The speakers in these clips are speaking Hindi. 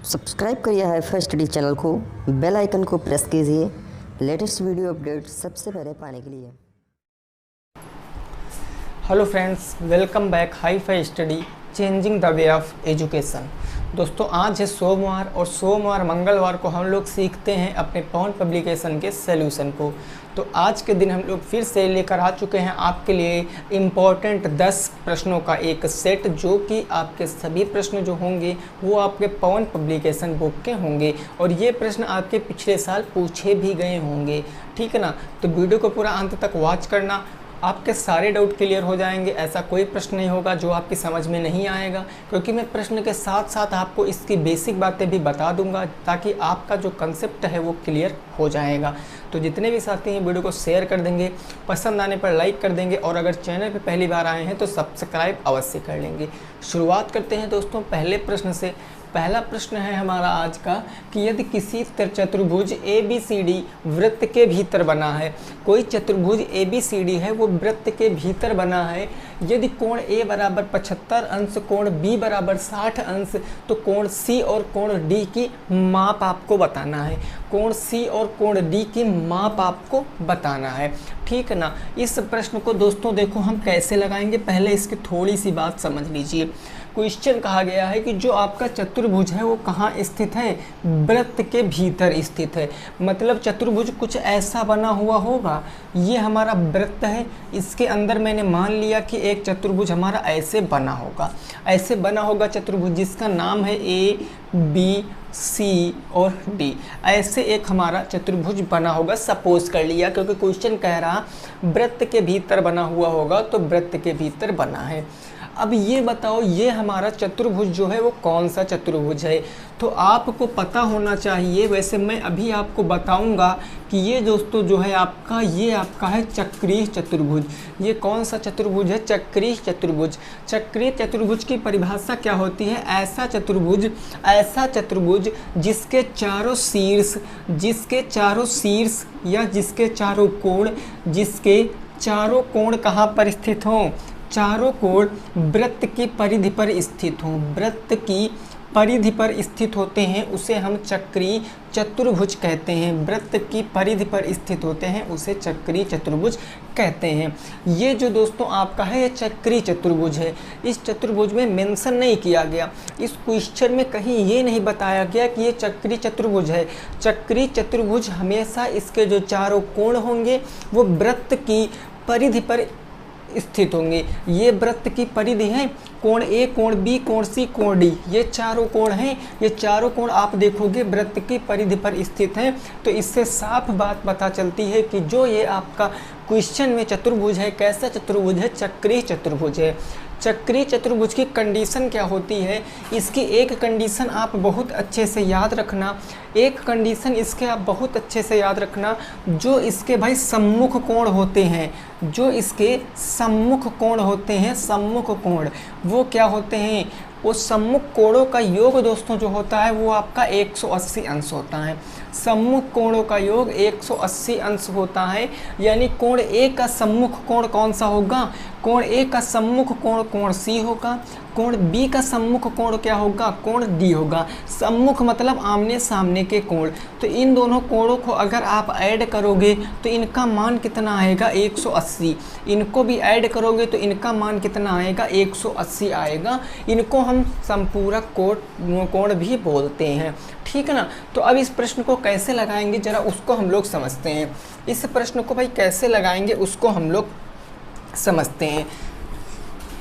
सब्सक्राइब करिए हाईफाई स्टडी चैनल को, बेल आइकन को प्रेस कीजिए लेटेस्ट वीडियो अपडेट सबसे पहले पाने के लिए। Hello friends, welcome back hi-fi study changing the way of education. दोस्तों, आज है सोमवार और सोमवार मंगलवार को हम लोग सीखते हैं अपने पवन पब्लिकेशन के सॉल्यूशन को। तो आज के दिन हम लोग फिर से लेकर आ चुके हैं आपके लिए इम्पॉर्टेंट 10 प्रश्नों का एक सेट, जो कि आपके सभी प्रश्न जो होंगे वो आपके पवन पब्लिकेशन बुक के होंगे और ये प्रश्न आपके पिछले साल पूछे भी गए होंगे। ठीक है ना? तो वीडियो को पूरा अंत तक वॉच करना, आपके सारे डाउट क्लियर हो जाएंगे। ऐसा कोई प्रश्न नहीं होगा जो आपकी समझ में नहीं आएगा, क्योंकि मैं प्रश्न के साथ साथ आपको इसकी बेसिक बातें भी बता दूंगा, ताकि आपका जो कंसेप्ट है वो क्लियर हो जाएगा। तो जितने भी साथी हैं वीडियो को शेयर कर देंगे, पसंद आने पर लाइक कर देंगे और अगर चैनल पर पहली बार आए हैं तो सब्सक्राइब अवश्य कर लेंगे। शुरुआत करते हैं दोस्तों पहले प्रश्न से। पहला प्रश्न है हमारा आज का कि यदि किसी चतुर्भुज ABCD वृत्त के भीतर बना है, कोई चतुर्भुज ABCD है वो वृत्त के भीतर बना है, यदि कोण A बराबर 75 अंश, कोण B बराबर 60 अंश, तो कोण C और कोण D की माप आपको बताना है। कोण C और कोण D की माप आपको बताना है। ठीक है ना? इस प्रश्न को दोस्तों देखो हम कैसे लगाएंगे, पहले इसकी थोड़ी सी बात समझ लीजिए। क्वेश्चन कहा गया है कि जो आपका चतुर्भुज है वो कहाँ स्थित है? वृत्त के भीतर स्थित है। मतलब चतुर्भुज कुछ ऐसा बना हुआ होगा, ये हमारा वृत्त है, इसके अंदर मैंने मान लिया कि एक चतुर्भुज हमारा ऐसे बना होगा। ऐसे बना होगा चतुर्भुज जिसका नाम है A, B, C और D। ऐसे एक हमारा चतुर्भुज बना होगा, सपोज कर लिया, क्योंकि क्वेश्चन कह रहा वृत्त के भीतर बना हुआ होगा, तो वृत्त के भीतर बना है। अब ये बताओ, ये हमारा चतुर्भुज जो है वो कौन सा चतुर्भुज है? तो आपको पता होना चाहिए। वैसे मैं अभी आपको बताऊंगा कि ये दोस्तों जो है आपका, ये आपका है चक्रीय चतुर्भुज। ये कौन सा चतुर्भुज है? चक्रीय चतुर्भुज। चक्रीय चतुर्भुज की परिभाषा क्या होती है? ऐसा चतुर्भुज जिसके चारों शीर्ष या जिसके चारों कोण कहाँ पर स्थित हों? चारों कोण वृत्त की परिधि पर स्थित हों। वृत्त की परिधि पर स्थित होते हैं उसे हम चक्रीय चतुर्भुज कहते हैं। वृत्त की परिधि पर स्थित होते हैं उसे चक्रीय चतुर्भुज कहते हैं। ये जो दोस्तों आपका है ये चक्रीय चतुर्भुज है। इस चतुर्भुज में मेंशन नहीं किया गया, इस क्वेश्चन में कहीं ये नहीं बताया गया कि ये चक्रीय चतुर्भुज है। चक्रीय चतुर्भुज हमेशा इसके जो चारों कोण होंगे वो वृत्त की परिधि पर स्थित होंगे। ये वृत्त की परिधि है, कोण A, कोण B, कोण C, कोण D, ये चारों कोण हैं। ये चारों कोण आप देखोगे वृत्त की परिधि पर स्थित हैं। तो इससे साफ बात पता चलती है कि जो ये आपका क्वेश्चन में चतुर्भुज है, कैसा चतुर्भुज है? चक्रीय चतुर्भुज है। चक्रीय चतुर्भुज की कंडीशन क्या होती है? इसकी एक कंडीशन आप बहुत अच्छे से याद रखना, जो इसके भाई सम्मुख कोण होते हैं, सम्मुख कोण वो क्या होते हैं? वो सम्मुख कोणों का योग दोस्तों जो होता है वो आपका 180 अंश होता है। सम्मुख कोणों का योग 180 अंश होता है। यानी कोण A का सम्मुख कोण कौन सा होगा? कोण A का सम्मुख कोण कोण C होगा। कोण B का सम्मुख कोण क्या होगा? कोण D होगा। सम्मुख मतलब आमने सामने के कोण। तो इन दोनों कोणों को अगर आप ऐड करोगे तो इनका मान कितना आएगा? 180। इनको भी ऐड करोगे तो इनका मान कितना आएगा? 180 आएगा। इनको हम संपूरक कोण भी बोलते हैं। ठीक है ना? तो अब इस प्रश्न को कैसे लगाएंगे जरा उसको हम लोग समझते हैं। इस प्रश्न को भाई कैसे लगाएंगे उसको हम लोग समझते हैं।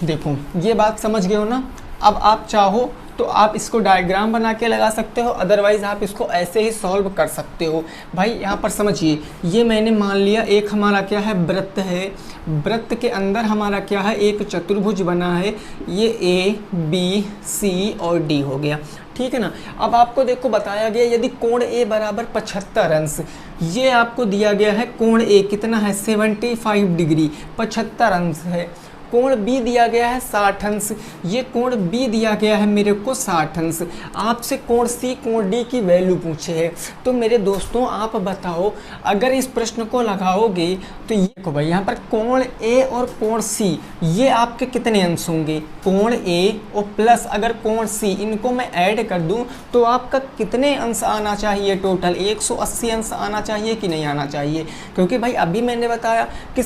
देखो ये बात समझ गए हो ना? अब आप चाहो तो आप इसको डायग्राम बना के लगा सकते हो, अदरवाइज़ आप इसको ऐसे ही सॉल्व कर सकते हो। भाई यहाँ पर समझिए, ये मैंने मान लिया एक हमारा क्या है? वृत्त है। वृत्त के अंदर हमारा क्या है? एक चतुर्भुज बना है। ये A, B, C और D हो गया। ठीक है ना? अब आपको देखो बताया गया यदि कोण A बराबर 75 अंश, ये आपको दिया गया है कोण A कितना है? 75 डिग्री, 75 अंश है। कोण बी दिया गया है 60 अंश, ये कोण बी दिया गया है मेरे को 60 अंश। आपसे कोण सी कोण डी की वैल्यू पूछे है, तो मेरे दोस्तों आप बताओ अगर इस प्रश्न को लगाओगे तो ये देखो भाई, यहाँ पर कोण ए और कोण सी ये आपके कितने अंश होंगे, कोण ए और प्लस अगर कोण सी, इनको मैं ऐड कर दूं तो आपका कितने अंश आना चाहिए, टोटल 180 अंश आना चाहिए कि नहीं आना चाहिए। क्योंकि भाई अभी मैंने बताया कि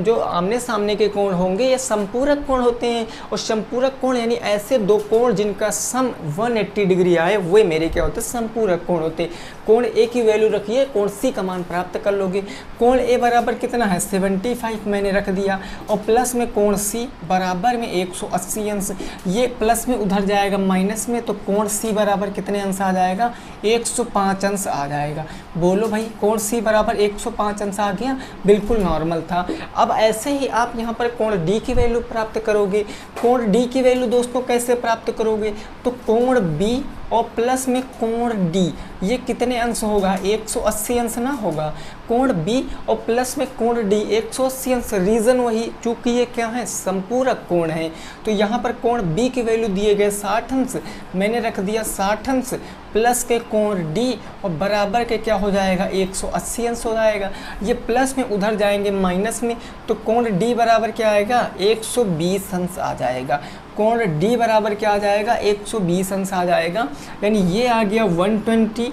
जो आमने सामने के कोण होंगे ये समपूरक कोण होते हैं, और समपूरक कोण यानी ऐसे दो कोण जिनका सम 180 डिग्री आए वो मेरे क्या होते हैं, समपूरक कोण होते। कोण ए की वैल्यू रखिए, कोण सी का मान प्राप्त कर लोगे। कोण ए बराबर कितना है 75 मैंने रख दिया, और प्लस में कोण सी बराबर में 180 अंश, ये प्लस में उधर जाएगा माइनस में, तो कोण सी बराबर कितने अंश आ जाएगा, 105 अंश आ जाएगा। बोलो भाई कोण सी बराबर 105 अंश आ गया, बिल्कुल नॉर्मल था। अब ऐसे ही आप यहाँ पर कोण डी की वैल्यू प्राप्त करोगे। कोण डी की वैल्यू दोस्तों कैसे प्राप्त करोगे, तो कोण बी और प्लस में कोण डी ये कितने अंश होगा, 180 अंश ना होगा। कोण बी और प्लस में कोण डी 180 अंश, रीज़न वही, चूँकि ये क्या है संपूरक कोण है। तो यहाँ पर कोण बी की वैल्यू दिए गए 60 अंश, मैंने रख दिया 60 अंश प्लस के कोण डी और बराबर के क्या हो जाएगा 180 अंश हो जाएगा। ये प्लस में उधर जाएंगे माइनस में, तो कोण डी बराबर क्या आएगा 120 अंश आ जाएगा। कोण डी बराबर क्या आ जाएगा 120 अंश आ जाएगा, यानी ये आ गया 120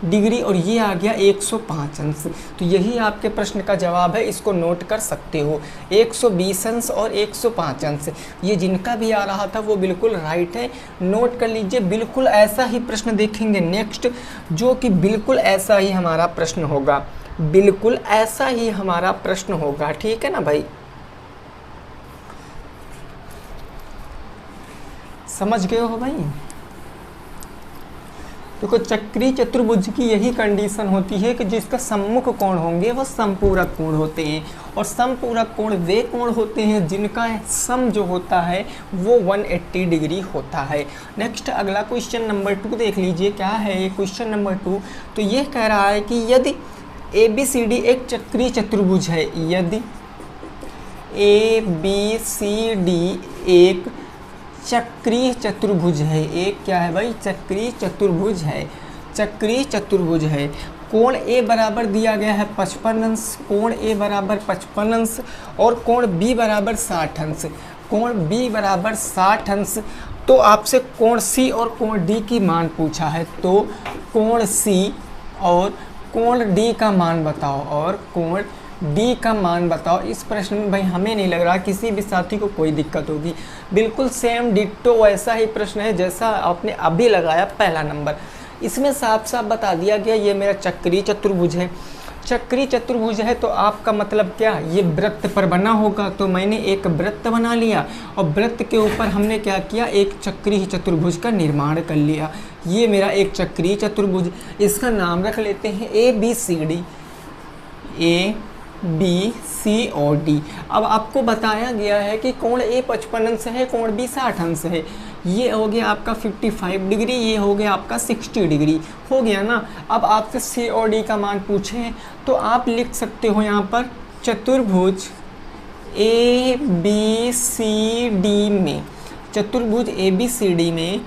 डिग्री और ये आ गया 105 अंश। तो यही आपके प्रश्न का जवाब है, इसको नोट कर सकते हो। 120 अंश और 105 अंश ये जिनका भी आ रहा था वो बिल्कुल राइट है, नोट कर लीजिए। बिल्कुल ऐसा ही प्रश्न देखेंगे नेक्स्ट, जो कि बिल्कुल ऐसा ही हमारा प्रश्न होगा, बिल्कुल ऐसा ही हमारा प्रश्न होगा, ठीक है ना भाई, समझ गए हो भाई। देखो चक्रीय चतुर्भुज की यही कंडीशन होती है कि जिसका सम्मुख कोण होंगे वो समपूरक कोण होते हैं, और समपूरक कोण वे कोण होते हैं जिनका सम जो होता है वो 180 डिग्री होता है। नेक्स्ट अगला क्वेश्चन नंबर 2 देख लीजिए, क्या है ये क्वेश्चन नंबर 2। तो ये कह रहा है कि यदि ABCD एक चक्रीय चतुर्भुज है, यदि ABCD एक चक्रीय चतुर्भुज है, एक क्या है भाई चक्रीय चतुर्भुज है, चक्रीय चतुर्भुज है, कोण ए बराबर दिया गया है 55 अंश, कोण ए बराबर 55 अंश और कोण बी बराबर 60 अंश, कोण बी बराबर 60 अंश। तो आपसे कोण सी और कोण डी की मान पूछा है, तो कोण सी और कोण डी का मान बताओ, और कोण डी का मान बताओ। इस प्रश्न में भाई हमें नहीं लग रहा किसी भी साथी को कोई दिक्कत होगी, बिल्कुल सेम डिट्टो वैसा ही प्रश्न है जैसा आपने अभी लगाया पहला नंबर। इसमें साफ साफ बता दिया गया ये मेरा चक्रीय चतुर्भुज है। चक्रीय चतुर्भुज है तो आपका मतलब क्या, ये वृत्त पर बना होगा, तो मैंने एक वृत्त बना लिया और वृत्त के ऊपर हमने क्या किया, एक चक्रीय चतुर्भुज का निर्माण कर लिया। ये मेरा एक चक्रीय चतुर्भुज, इसका नाम रख लेते हैं ABCD, ABCD। अब आपको बताया गया है कि कोण ए 55 अंश है, कोण बी 60 अंश है, ये हो गया आपका 55 डिग्री, ये हो गया आपका 60 डिग्री, हो गया ना। अब आपसे सी और डी का मान पूछे तो आप लिख सकते हो यहाँ पर चतुर्भुज ABCD में, चतुर्भुज ABCD में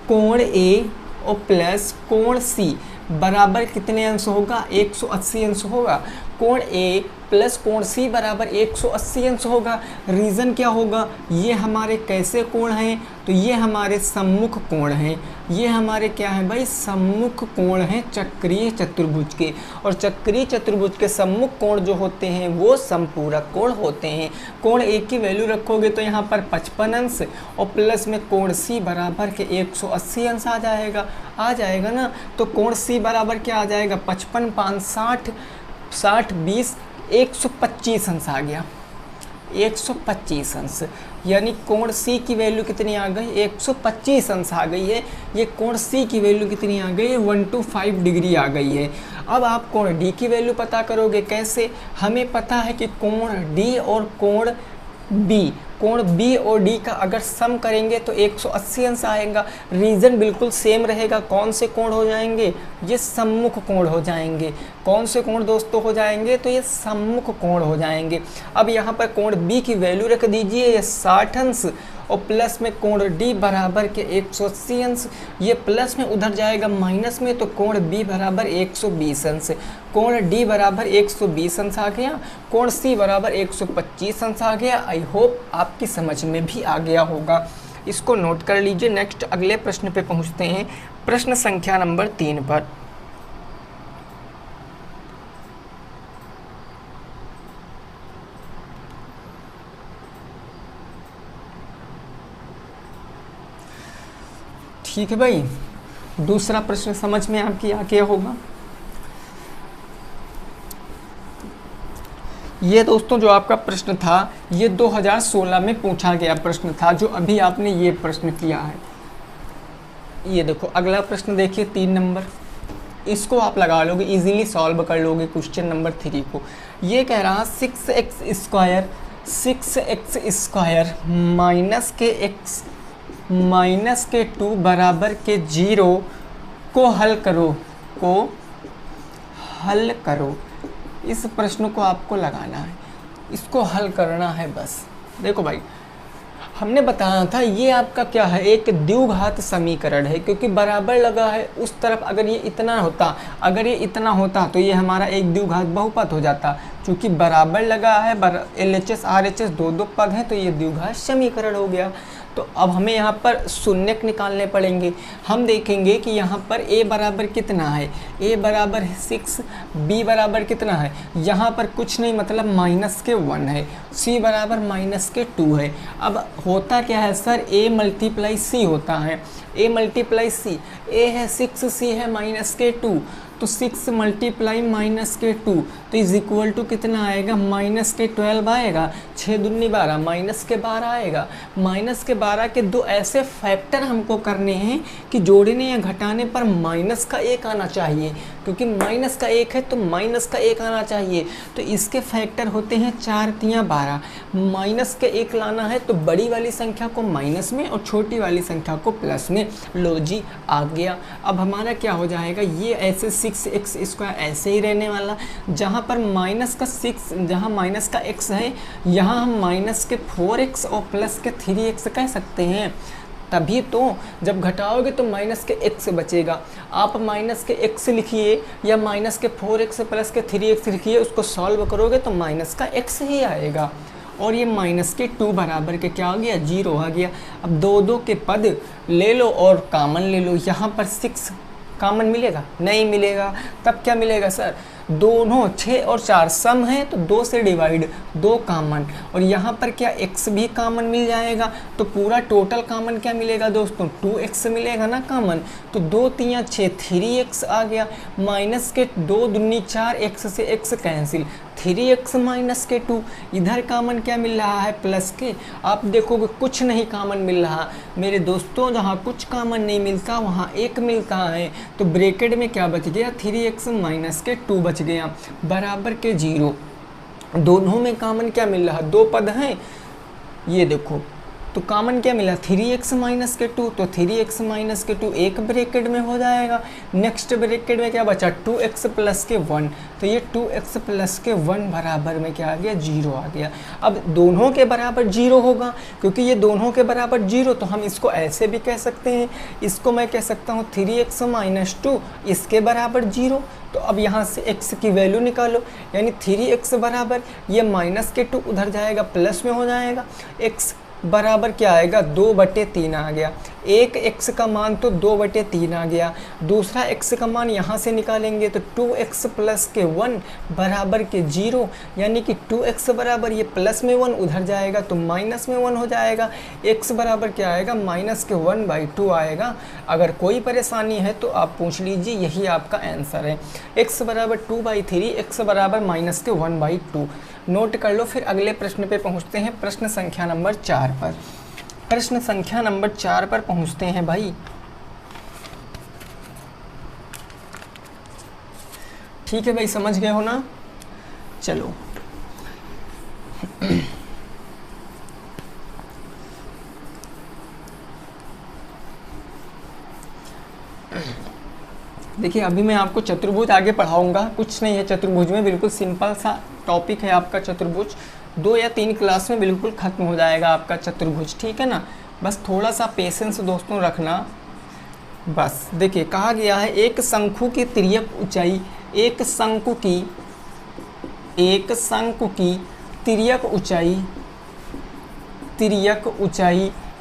कोण ए और प्लस कोण सी बराबर कितने अंश होगा, 180 अंश होगा। कोण ए प्लस कोण सी बराबर 180 अंश होगा। रीज़न क्या होगा, ये हमारे कैसे कोण हैं, तो ये हमारे सम्मुख कोण हैं, ये हमारे क्या है भाई सम्मुख कोण हैं चक्रीय चतुर्भुज के, और चक्रीय चतुर्भुज के सम्मुख कोण जो होते हैं वो समपूरक कोण होते हैं। कोण ए की वैल्यू रखोगे तो यहाँ पर 55 अंश और प्लस में कोण सी बराबर के 180 अंश आ जाएगा ना। तो कोण सी बराबर क्या आ जाएगा, 55 5 60, 60 20 125 अंश आ गया, 125 अंश, यानी कोण सी की वैल्यू कितनी आ गई, 125 अंश आ गई है। ये कोण सी की वैल्यू कितनी आ गई है, 125 डिग्री आ गई है। अब आप कोण डी की वैल्यू पता करोगे कैसे, हमें पता है कि कोण डी और कोण बी कोण बी और डी का अगर सम करेंगे तो 180 अंश आएगा। रीजन बिल्कुल सेम रहेगा। कौन से कोण हो जाएंगे? ये सम्मुख कोण हो जाएंगे। कौन से कोण दोस्तों हो जाएंगे? तो ये सम्मुख कोण हो जाएंगे। अब यहाँ पर कोण बी की वैल्यू रख दीजिए, ये 60 अंश, और प्लस में कोण डी बराबर के 180 अंश। ये प्लस में उधर जाएगा माइनस में, तो कोण बी बराबर 120 अंश। कोण डी बराबर 120 अंश आ गया। कोण सी बराबर 125 अंश आ गया। आई होप आपकी समझ में भी आ गया होगा। इसको नोट कर लीजिए। नेक्स्ट अगले प्रश्न पे पहुंचते हैं, प्रश्न संख्या नंबर 3 पर। ठीक है भाई, दूसरा प्रश्न समझ में आपकी आ गया होगा। ये दोस्तों जो आपका प्रश्न था ये 2016 में पूछा गया प्रश्न था, जो अभी आपने ये प्रश्न किया है। ये देखो अगला प्रश्न देखिए 3 नंबर, इसको आप लगा लोगे, इजीली सॉल्व कर लोगे क्वेश्चन नंबर 3 को। ये कह रहा 6x स्क्वायर माइनस के 2 बराबर के 0 को हल करो। इस प्रश्न को आपको लगाना है, इसको हल करना है बस। देखो भाई, हमने बताया था ये आपका क्या है, एक द्विघात समीकरण है, क्योंकि बराबर लगा है उस तरफ। अगर ये इतना होता तो ये हमारा एक द्विघात बहुपद हो जाता। क्योंकि बराबर लगा है, LHS RHS दो पद हैं, तो ये द्विघात समीकरण हो गया। तो अब हमें यहाँ पर शून्यक निकालने पड़ेंगे। हम देखेंगे कि यहाँ पर a बराबर कितना है, a बराबर 6, b बराबर कितना है, यहाँ पर कुछ नहीं, मतलब -1 है, c बराबर -2 है। अब होता क्या है सर, a मल्टीप्लाई c होता है, a मल्टीप्लाई c, a है 6, c है -2, तो 6 मल्टीप्लाई -2, तो इज इक्वल टू कितना आएगा, -12 आएगा। 6 दूनी 12, -12 आएगा। -12 के दो ऐसे फैक्टर हमको करने हैं कि जोड़ने या घटाने पर माइनस का 1 आना चाहिए, क्योंकि माइनस का 1 है तो माइनस का 1 आना चाहिए। तो इसके फैक्टर होते हैं 4 तियाँ 12। माइनस के 1 लाना है तो बड़ी वाली संख्या को माइनस में और छोटी वाली संख्या को प्लस में। लो जी, आ गया। अब हमारा क्या हो जाएगा, ये ऐसे 6x स्क्वायर ऐसे ही रहने वाला, जहाँ पर माइनस का 6, जहाँ माइनस का x है, यहाँ हम माइनस के 4x और प्लस के 3x कह सकते हैं। तभी तो जब घटाओगे तो माइनस के x बचेगा। आप माइनस के x लिखिए या माइनस के 4x प्लस के 3x लिखिए, उसको सॉल्व करोगे तो माइनस का x ही आएगा। और ये माइनस के 2 बराबर के क्या आ गया, 0 आ गया। अब 2 के पद ले लो और कॉमन ले लो। यहाँ पर 6 कॉमन मिलेगा, नहीं मिलेगा। तब क्या मिलेगा सर, दोनों 6 और 4 सम है तो 2 से डिवाइड, 2 कॉमन, और यहाँ पर क्या x भी कॉमन मिल जाएगा। तो पूरा टोटल कॉमन क्या मिलेगा दोस्तों, 2x मिलेगा ना कॉमन। तो 2 तियाँ 6, 3x आ गया। माइनस के 2 दूनी 4, x से x कैंसिल, 3x माइनस के 2। इधर कॉमन क्या मिल रहा है, प्लस के। आप देखोगे कुछ नहीं कॉमन मिल रहा मेरे दोस्तों, जहाँ कुछ कॉमन नहीं मिलता वहाँ 1 मिलता है। तो ब्रैकेट में क्या बच गया, 3x माइनस के 2 बच गया, बराबर के 0। दोनों में कॉमन क्या मिल रहा, 2 पद हैं, ये देखो। तो कॉमन क्या मिला, 3x माइनस के 2, तो 3x माइनस के 2 एक ब्रैकेट में हो जाएगा। नेक्स्ट ब्रैकेट में क्या बचा, 2x प्लस के 1, तो ये 2x प्लस के 1 बराबर में क्या आ गया, 0 आ गया। अब दोनों के बराबर 0 होगा, क्योंकि ये दोनों के बराबर 0, तो हम इसको ऐसे भी कह सकते हैं। इसको मैं कह सकता हूँ 3x माइनस 2 इसके बराबर 0। तो अब यहाँ से x की वैल्यू निकालो, यानी 3x बराबर ये माइनस के 2 उधर जाएगा, प्लस में हो जाएगा। x बराबर क्या आएगा, 2/3 आ गया। एक x का मान तो 2/3 आ गया। दूसरा x का मान यहाँ से निकालेंगे तो 2x प्लस के 1 बराबर के 0, यानी कि 2x बराबर ये प्लस में 1 उधर जाएगा तो माइनस में 1 हो जाएगा। x बराबर क्या आएगा, माइनस के 1/2 आएगा। अगर कोई परेशानी है तो आप पूछ लीजिए, यही आपका आंसर है। x बराबर 2/3, x बराबर माइनस के 1/2। नोट कर लो। फिर अगले प्रश्न पे पहुँचते हैं, प्रश्न संख्या नंबर 4 पर। प्रश्न संख्या नंबर 4 पर पहुंचते हैं भाई। ठीक है भाई, समझ गए हो ना। चलो देखिए अभी मैं आपको चतुर्भुज आगे पढ़ाऊंगा, कुछ नहीं है चतुर्भुज में, बिल्कुल सिंपल सा टॉपिक है आपका चतुर्भुज। 2 या 3 क्लास में बिल्कुल ख़त्म हो जाएगा आपका चतुर्भुज, ठीक है ना। बस थोड़ा सा पेशेंस दोस्तों रखना। बस देखिए कहा गया है एक शंकु की तिर्यक ऊंचाई, एक शंकु की तिर्यक ऊंचाई,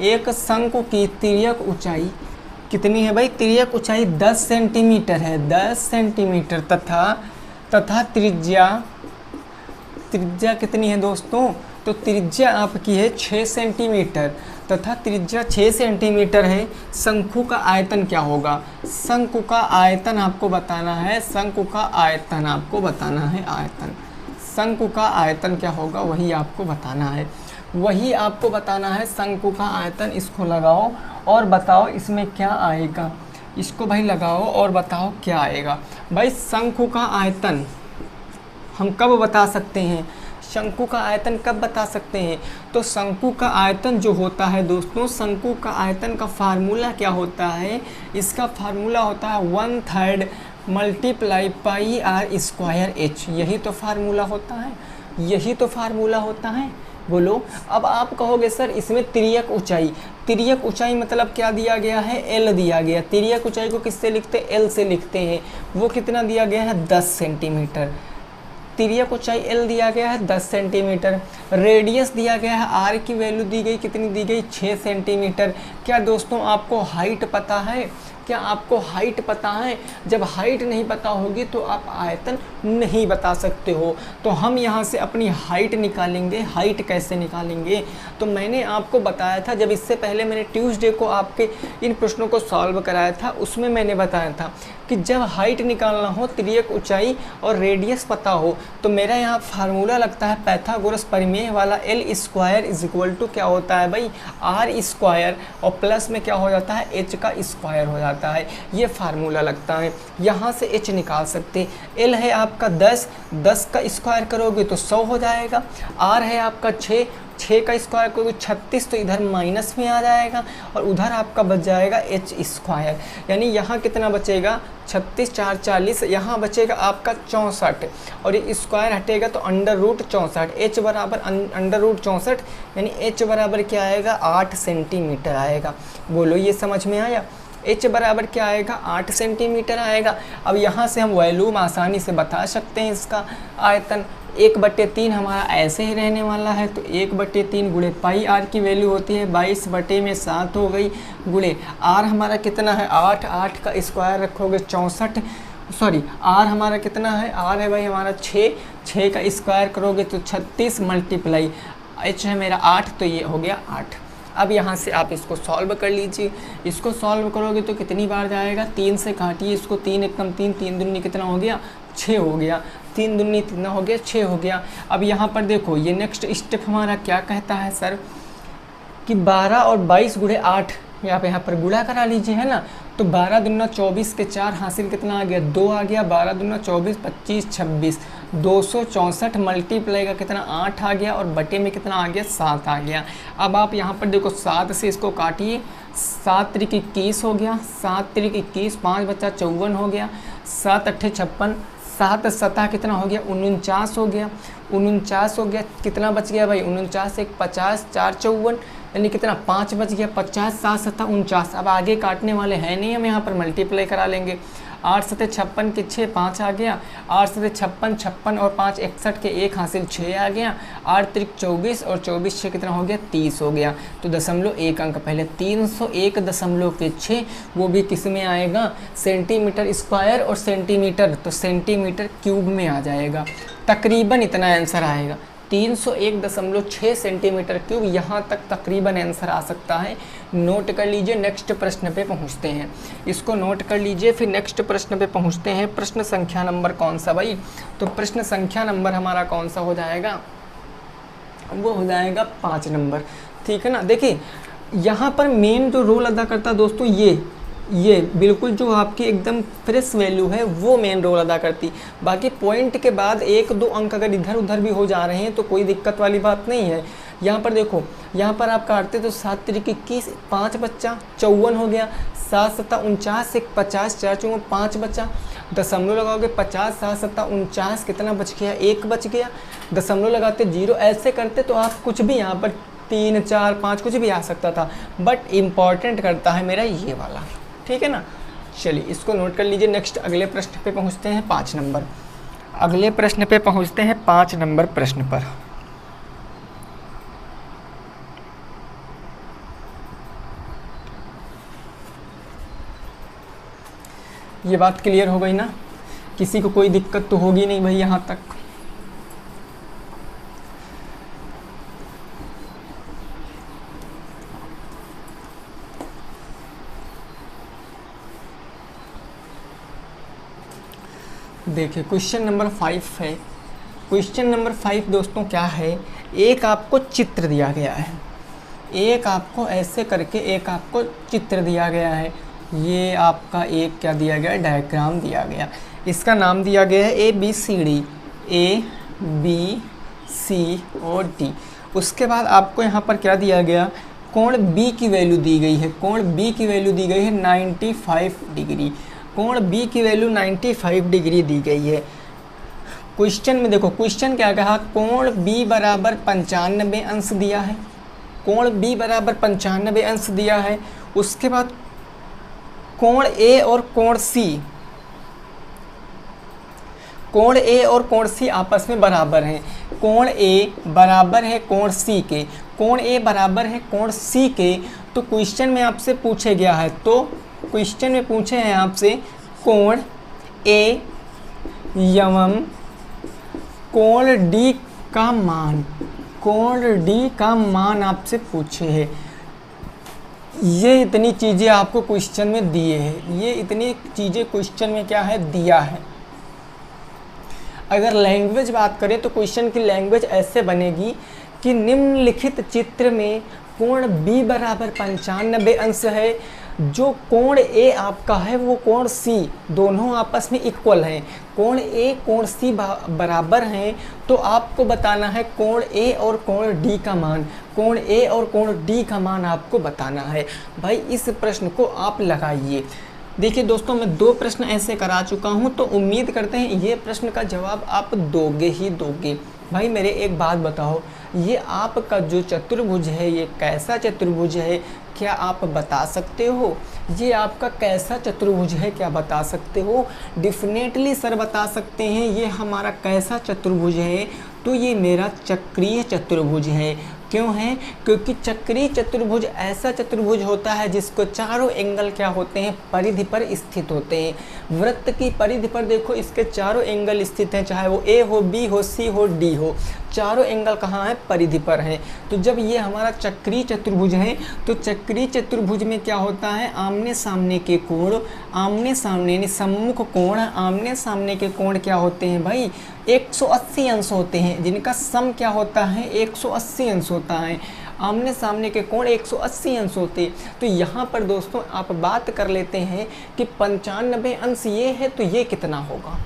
एक शंकु की तिर्यक ऊंचाई कितनी है भाई? तिर्यक ऊंचाई 10 सेंटीमीटर है, 10 सेंटीमीटर, तथा त्रिज्या कितनी है दोस्तों? तो त्रिज्या आपकी है 6 सेंटीमीटर, तथा त्रिज्या 6 सेंटीमीटर है। शंकु का आयतन क्या होगा? शंकु का आयतन आपको बताना है, शंकु का आयतन आपको बताना है, आयतन शंकु का आयतन क्या होगा वही आपको बताना है, वही आपको बताना है शंकु का आयतन। इसको लगाओ और बताओ इसमें क्या आएगा, इसको भाई लगाओ और बताओ क्या आएगा। भाई शंकु का आयतन हम कब बता सकते हैं? शंकु का आयतन कब बता सकते हैं? तो शंकु का आयतन जो होता है दोस्तों, शंकु का आयतन का फार्मूला क्या होता है? इसका फार्मूला होता है 1/3 multiply pi r square h. यही तो फार्मूला होता है, यही तो फार्मूला होता है। बोलो। अब आप कहोगे सर इसमें तिर्यक ऊंचाई मतलब क्या दिया गया है? एल दिया गया। तिर्यक ऊंचाई को किससे लिखते हैं? एल से लिखते हैं। वो कितना दिया गया है? 10 सेंटीमीटर। तिर्यक ऊंचाई एल दिया गया है 10 सेंटीमीटर। रेडियस दिया गया है, आर की वैल्यू दी गई, कितनी दी गई? 6 सेंटीमीटर। क्या दोस्तों आपको हाइट पता है? क्या आपको हाइट पता है? जब हाइट नहीं पता होगी तो आप आयतन नहीं बता सकते हो। तो हम यहाँ से अपनी हाइट निकालेंगे। हाइट कैसे निकालेंगे? तो मैंने आपको बताया था, जब इससे पहले मैंने ट्यूसडे को आपके इन प्रश्नों को सॉल्व कराया था, उसमें मैंने बताया था कि जब हाइट निकालना हो, तिर्यक ऊंचाई और रेडियस पता हो, तो मेरा यहाँ फार्मूला लगता है पाइथागोरस परिमेय वाला। L square is equal to क्या होता है भाई? आर स्क्वायर, और प्लस में क्या हो जाता है? एच का स्क्वायर हो जाता है। ये फार्मूला लगता है। यहाँ से एच निकाल सकते। एल है आपका 10 का स्क्वायर करोगे तो 100 हो जाएगा। आर है आपका 6 का स्क्वायर करोगे 36, तो इधर माइनस में आ जाएगा और उधर आपका बच जाएगा एच स्क्वायर। यानी यहाँ कितना बचेगा? 36 4 40, यहाँ बचेगा आपका 64, और ये स्क्वायर हटेगा तो √64। एच बराबर √64, यानी एच बराबर क्या आएगा? 8 सेंटीमीटर आएगा। बोलो ये समझ में आया? एच बराबर क्या आएगा? 8 सेंटीमीटर आएगा। अब यहाँ से हम वॉल्यूम आसानी से बता सकते हैं इसका आयतन। 1/3 हमारा ऐसे ही रहने वाला है, तो 1/3 गुणे पाई आर की वैल्यू होती है 22/7 हो गई, गुणे आर हमारा कितना है? 8 का स्क्वायर रखोगे 64, सॉरी आर हमारा कितना है? आर है भाई हमारा 6 का स्क्वायर करोगे तो 36 मल्टीप्लाई एच है मेरा 8, तो ये हो गया 8। अब यहाँ से आप इसको सॉल्व कर लीजिए। इसको सॉल्व करोगे तो कितनी बार जाएगा? 3 से काटिए इसको, 3 एकम 3, 3 दूनी कितना हो गया? 6 हो गया। 3 दूनी कितना हो गया? 6 हो गया। अब यहाँ पर देखो ये नेक्स्ट स्टेप हमारा क्या कहता है सर कि 12 और 22 गुणे 8, आप यहाँ पर गुणा करा लीजिए, है ना। तो 12 दूना 24 के 4 हासिल कितना आ गया? 2 आ गया। 12 दूना 24, 25, 26, 264 मल्टीप्लाई का कितना? 8 आ गया, और बटे में कितना आ गया? 7 आ गया। अब आप यहाँ पर देखो 7 से इसको काटिए, 7 त्रिक 21 हो गया, 7 त्रिक 21, 5 बचा 54 हो गया, 7 अट्ठे 56, 7 सतह कितना हो गया? 49 हो गया। 49 हो गया, कितना बच गया भाई? 49 1 50, 4 54, यानी कितना? 5 बच गया। 50 7 सतह 49। अब आगे काटने वाले हैं नहीं, हम यहाँ पर मल्टीप्लाई करा लेंगे। 8 सतह 56 के 6, 5 आ गया। 8 सतह 56, 56 और 5 61 के 1 हासिल 6 आ गया। 8 त्रिक 24 और 24 6 कितना हो गया? 30 हो गया। तो 0.1 अंक पहले 301.6, वो भी किस में आएगा? सेंटीमीटर स्क्वायर और सेंटीमीटर, तो सेंटीमीटर क्यूब में आ जाएगा। तकरीबन इतना आंसर आएगा, 301.6 सेंटीमीटर क्यूब। यहाँ तक तकरीबन आंसर आ सकता है। नोट कर लीजिए, नेक्स्ट प्रश्न पे पहुँचते हैं। इसको नोट कर लीजिए, फिर नेक्स्ट प्रश्न पे पहुँचते हैं। प्रश्न संख्या नंबर कौन सा भाई? तो प्रश्न संख्या नंबर हमारा कौन सा हो जाएगा? वो हो जाएगा 5 नंबर, ठीक है ना। देखिए यहाँ पर मेन जो रोल अदा करता है दोस्तों, ये बिल्कुल जो आपकी एकदम फ्रेश वैल्यू है वो मेन रोल अदा करती। बाकी पॉइंट के बाद 1-2 अंक अगर इधर उधर भी हो जा रहे हैं तो कोई दिक्कत वाली बात नहीं है। यहाँ पर देखो, यहाँ पर आप काटते तो 7 त्रिक 21, 5 बच्चा 54 हो गया, 7 7 49, एक 50, 4 चौके 5 बचा, दशमलव लगाओगे 50 7 7 49, कितना बच गया, 1 बच गया, दशमलव लगाते 0, ऐसे करते तो आप कुछ भी यहाँ पर 3 4 5 कुछ भी आ सकता था, बट इम्पॉर्टेंट करता है मेरा ये वाला, ठीक है ना। चलिए इसको नोट कर लीजिए। नेक्स्ट अगले प्रश्न पे पहुँचते हैं 5 नंबर, अगले प्रश्न पे पहुँचते हैं 5 नंबर प्रश्न पर। ये बात क्लियर हो गई ना, किसी को कोई दिक्कत तो होगी नहीं भाई यहाँ तक। देखिए क्वेश्चन नंबर 5 है। क्वेश्चन नंबर 5 दोस्तों क्या है, एक आपको चित्र दिया गया है, एक आपको ऐसे करके एक आपको चित्र दिया गया है, ये आपका एक क्या दिया गया, डायग्राम दिया गया, इसका नाम दिया गया है ABCD, ABC और D। उसके बाद आपको यहाँ पर क्या दिया गया, कोण B की वैल्यू दी गई है, कोण B की वैल्यू दी गई है 95 डिग्री, कोण B की वैल्यू 95 डिग्री दी गई है। क्वेश्चन में देखो क्वेश्चन क्या कहा, कोण B बराबर 95 अंश दिया है, कोण B बराबर 95 अंश दिया है। उसके बाद कोण A और कोण C, कोण A और कोण C आपस में बराबर हैं, कोण A बराबर है कोण C के, कोण A बराबर है कोण C के। तो क्वेश्चन में आपसे पूछे गया है, तो क्वेश्चन में पूछे हैं आपसे कोण A एवं कोण D का मान, कोण D का मान आपसे पूछे हैं। ये इतनी चीज़ें आपको क्वेश्चन में दिए हैं, ये इतनी चीज़ें क्वेश्चन में क्या है, दिया है। अगर लैंग्वेज बात करें तो क्वेश्चन की लैंग्वेज ऐसे बनेगी कि निम्नलिखित चित्र में कोण B बराबर 95 अंश है, जो कोण A आपका है वो कोण C, दोनों आपस में इक्वल हैं, कोण A कोण C बराबर हैं, तो आपको बताना है कोण A और कोण D का मान, कोण A और कोण D का मान आपको बताना है। भाई इस प्रश्न को आप लगाइए। देखिए दोस्तों मैं 2 प्रश्न ऐसे करा चुका हूँ, तो उम्मीद करते हैं ये प्रश्न का जवाब आप दोगे ही दोगे। भाई मेरे एक बात बताओ, ये आपका जो चतुर्भुज है ये कैसा चतुर्भुज है, क्या आप बता सकते हो? ये आपका कैसा चतुर्भुज है, क्या बता सकते हो? डेफिनेटली सर बता सकते हैं, ये हमारा कैसा चतुर्भुज है, तो ये मेरा चक्रीय चतुर्भुज है। क्यों है? क्योंकि चक्रीय चतुर्भुज ऐसा चतुर्भुज होता है जिसको चारों एंगल क्या होते हैं, परिधि पर स्थित होते हैं। वृत्त की परिधि पर देखो इसके चारों एंगल स्थित हैं, चाहे वो A हो, B हो, C हो, D हो, चारों एंगल कहाँ है, परिधि पर हैं। तो जब ये हमारा चक्रीय चतुर्भुज है, तो चक्रीय चतुर्भुज में क्या होता है, आमने सामने के कोण, आमने सामने यानी सम्मुख कोण, आमने सामने के कोण क्या होते हैं भाई, 180 अंश होते हैं, जिनका सम क्या होता है, 180 अंश होता है। आमने सामने के कोण 180 अंश होते। तो यहाँ पर दोस्तों आप बात कर लेते हैं कि 95 अंश ये है, तो ये कितना होगा।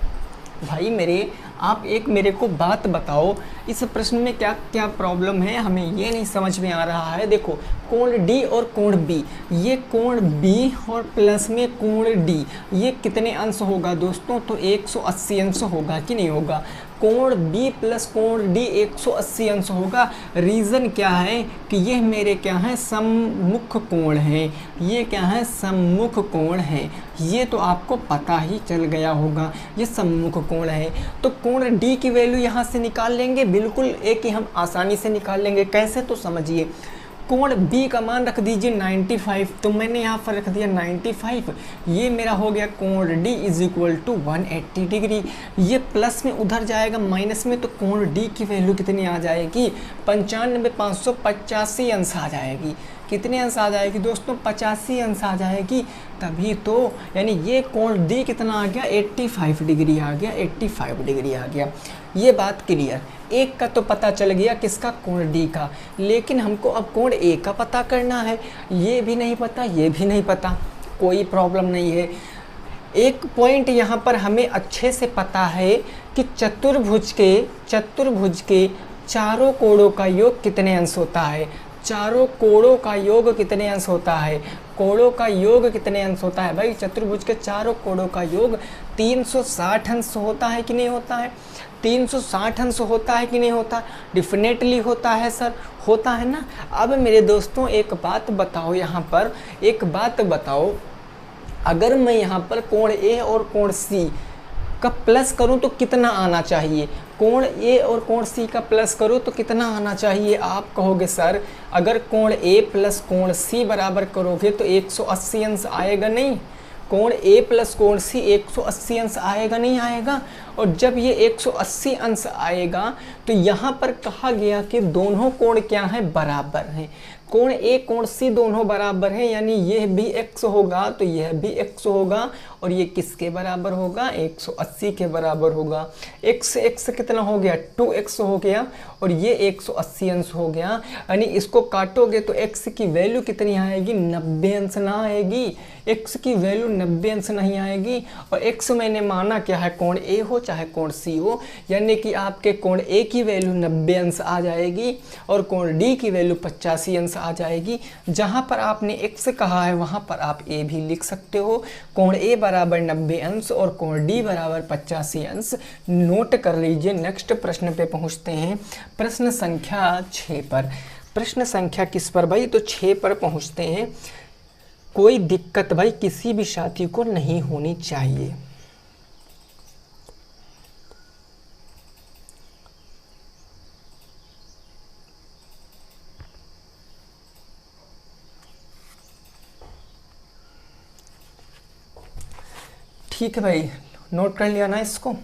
भाई मेरे आप एक मेरे को बात बताओ, इस प्रश्न में क्या क्या प्रॉब्लम है, हमें ये नहीं समझ में आ रहा है। देखो कोण D और कोण B, ये कोण B और प्लस में कोण D, ये कितने अंश होगा दोस्तों, तो 180 अंश होगा कि नहीं होगा। कोण B प्लस कोण D 180 अंश होगा। रीज़न क्या है कि ये मेरे क्या है, सम्मुख कोण है, ये क्या है, सम्मुख कोण है। ये तो आपको पता ही चल गया होगा, ये सम्मुख कोण है। तो कोण D की वैल्यू यहाँ से निकाल लेंगे, बिल्कुल एक ही हम आसानी से निकाल लेंगे। कैसे, तो समझिए। कोण B का मान रख दीजिए 95, तो मैंने यहाँ पर रख दिया 95, ये मेरा हो गया कोण D is equal to 180 degree. ये प्लस में उधर जाएगा माइनस में, तो कोण D की वैल्यू कितनी आ जाएगी, 95,585 अंश आ जाएगी। कितने अंश आ जाएगी दोस्तों, 85 अंश आ जाएगी। तभी तो यानी ये कोण D कितना आ गया, 85 डिग्री आ गया, 85 डिग्री आ गया। ये बात क्लियर। एक का तो पता चल गया, किसका, कोण D का। लेकिन हमको अब कोण A का पता करना है, ये भी नहीं पता, ये भी नहीं पता, कोई प्रॉब्लम नहीं है। एक पॉइंट यहाँ पर हमें अच्छे से पता है कि चतुर्भुज के चारों कोणों का योग कितने अंश होता है, चारों कोणों का योग कितने अंश होता है। कोणों का योग कितने अंश होता है भाई? चतुर्भुज के चारों कोणों का योग 360 अंश होता है कि नहीं होता है? 360 अंश होता है कि नहीं होता? डेफिनेटली होता है सर, होता है ना। अब मेरे दोस्तों एक बात बताओ, यहाँ पर एक बात बताओ, अगर मैं यहाँ पर कोण ए और कोण सी का प्लस करूं तो कितना आना चाहिए? कोण ए और कोण सी का प्लस करो तो कितना आना चाहिए? आप कहोगे सर अगर कोण ए प्लस कोण सी बराबर करोगे तो 180 अंश आएगा नहीं? कोण ए प्लस कोण सी 180 अंश आएगा नहीं आएगा? और जब ये 180 अंश आएगा तो यहाँ पर कहा गया कि दोनों कोण क्या हैं? बराबर हैं। कोण ए कोण सी दोनों बराबर हैं, यानी यह भी x होगा तो यह भी x होगा, और ये किसके बराबर होगा? 180 के बराबर होगा। x से x कितना हो गया? 2x हो गया, और ये 180 अंश हो गया। यानी इसको काटोगे तो x की वैल्यू कितनी आएगी? 90 अंश ना आएगी। x की वैल्यू 90 अंश नहीं आएगी। और x मैंने माना क्या है? कोण a हो चाहे कोण c हो, यानी कि आपके कोण a की वैल्यू 90 अंश आ जाएगी और कोण d की वैल्यू 85 अंश आ जाएगी। जहां पर आपने x कहा है वहां पर आप a भी लिख सकते हो। कोण a बराबर 90 अंश और कोण d बराबर 85 अंश नोट कर लीजिए। नेक्स्ट प्रश्न पे पहुंचते हैं, प्रश्न संख्या 6 पर। प्रश्न संख्या किस पर भाई? तो 6 पर पहुंचते हैं। कोई दिक्कत भाई किसी भी साथी को नहीं होनी चाहिए। ठीक है भाई, नोट कर लिया ना इसको।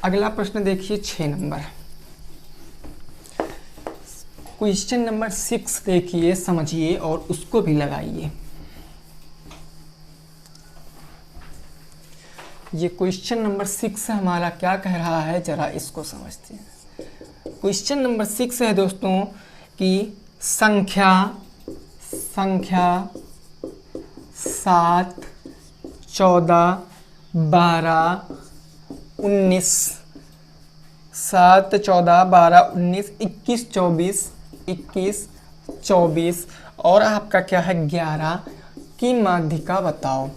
अगला प्रश्न देखिए 6 नंबर, क्वेश्चन नंबर 6 देखिए, समझिए और उसको भी लगाइए। ये क्वेश्चन नंबर 6 हमारा क्या कह रहा है, जरा इसको समझते हैं। क्वेश्चन नंबर 6 है दोस्तों कि संख्या 7, 14, 12, 19, 7, 14, 12, 19, 21, 24 और आपका क्या है 11 की माध्यिका बताओ।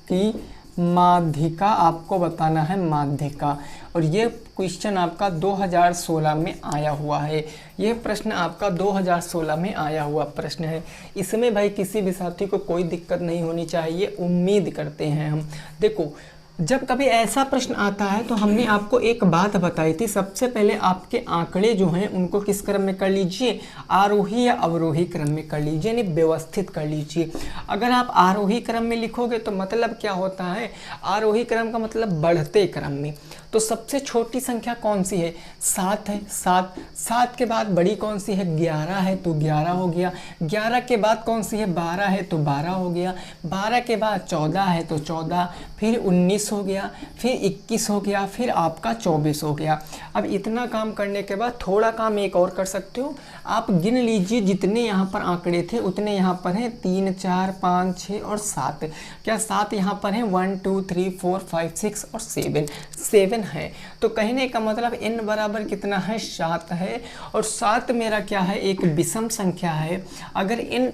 कि माध्यिका आपको बताना है, माध्यिका। और ये क्वेश्चन आपका 2016 में आया हुआ है। ये प्रश्न आपका 2016 में आया हुआ प्रश्न है। इसमें भाई किसी भी साथी को कोई दिक्कत नहीं होनी चाहिए, उम्मीद करते हैं हम। देखो, जब कभी ऐसा प्रश्न आता है तो हमने आपको एक बात बताई थी, सबसे पहले आपके आंकड़े जो हैं उनको किस क्रम में कर लीजिए? आरोही या अवरोही क्रम में कर लीजिए, यानी व्यवस्थित कर लीजिए। अगर आप आरोही क्रम में लिखोगे तो मतलब क्या होता है? आरोही क्रम का मतलब बढ़ते क्रम में। तो सबसे छोटी संख्या कौन सी है? 7 है। 7 के बाद बड़ी कौन सी है? 11 है, तो 11 हो गया। 11 के बाद कौन सी है? 12 है, तो 12 हो गया। 12 के बाद 14 है, तो 14, फिर 19 हो गया, फिर 21 हो गया, फिर आपका 24 हो गया। अब इतना काम करने के बाद थोड़ा काम एक और कर सकते हो, आप गिन लीजिए जितने यहाँ पर आंकड़े थे उतने यहाँ पर हैं 3, 4, 5, 6 और 7। क्या 7 यहाँ पर हैं? 1, 2, 3, 4, 5, 6 और 7 है। तो कहने का मतलब n बराबर कितना है? 7 है। और 7 मेरा क्या है? एक विषम संख्या है। अगर n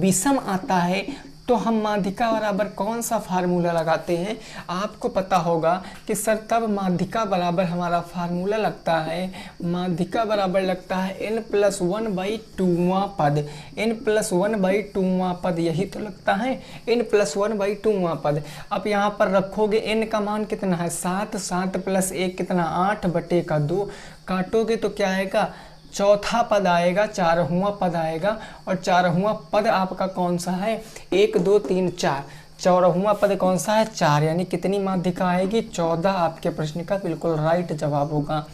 विषम आता है तो हम माध्यिका बराबर कौन सा फार्मूला लगाते हैं? आपको पता होगा कि सर तब माध्यिका बराबर हमारा फार्मूला लगता है, माध्यिका बराबर लगता है n+1/2वां पद। n+1/2वां पद यही तो लगता है, n+1/2वां पद। अब यहाँ पर रखोगे n का मान कितना है? 7, 7 + 1 कितना? 8/2। काटोगे तो क्या आएगा? चौथा पद आएगा, 4वां पद आएगा। और 4वां पद आपका कौन सा है? 1, 2, 3, 4। 4वां पद कौन सा है? 4। यानी कितनी माध्यिका आएगी? 14 आपके प्रश्न का बिल्कुल राइट जवाब होगा।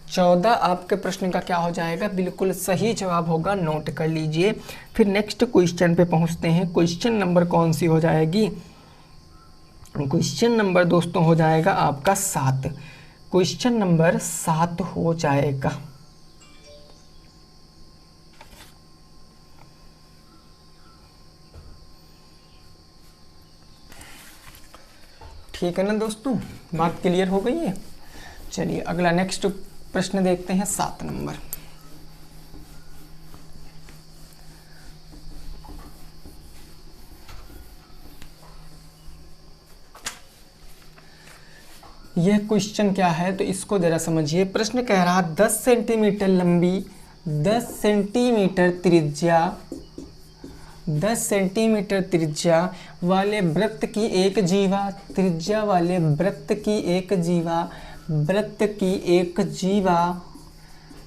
14 आपके प्रश्न का क्या हो जाएगा? बिल्कुल सही जवाब होगा। नोट कर लीजिए। फिर नेक्स्ट क्वेश्चन पे पहुंचते हैं। क्वेश्चन नंबर कौन सी हो जाएगी? क्वेश्चन नंबर दोस्तों हो जाएगा आपका 7। क्वेश्चन नंबर 7 हो जाएगा। ठीक है ना दोस्तों, बात क्लियर हो गई है। चलिए अगला नेक्स्ट प्रश्न देखते हैं 7 नंबर। यह क्वेश्चन क्या है तो इसको जरा समझिए। प्रश्न कह रहा 10 सेंटीमीटर लंबी, 10 सेंटीमीटर त्रिज्या, 10 सेंटीमीटर त्रिज्या वाले वृत्त की एक जीवा, त्रिज्या वाले वृत्त की एक जीवा, वृत्त की एक जीवा,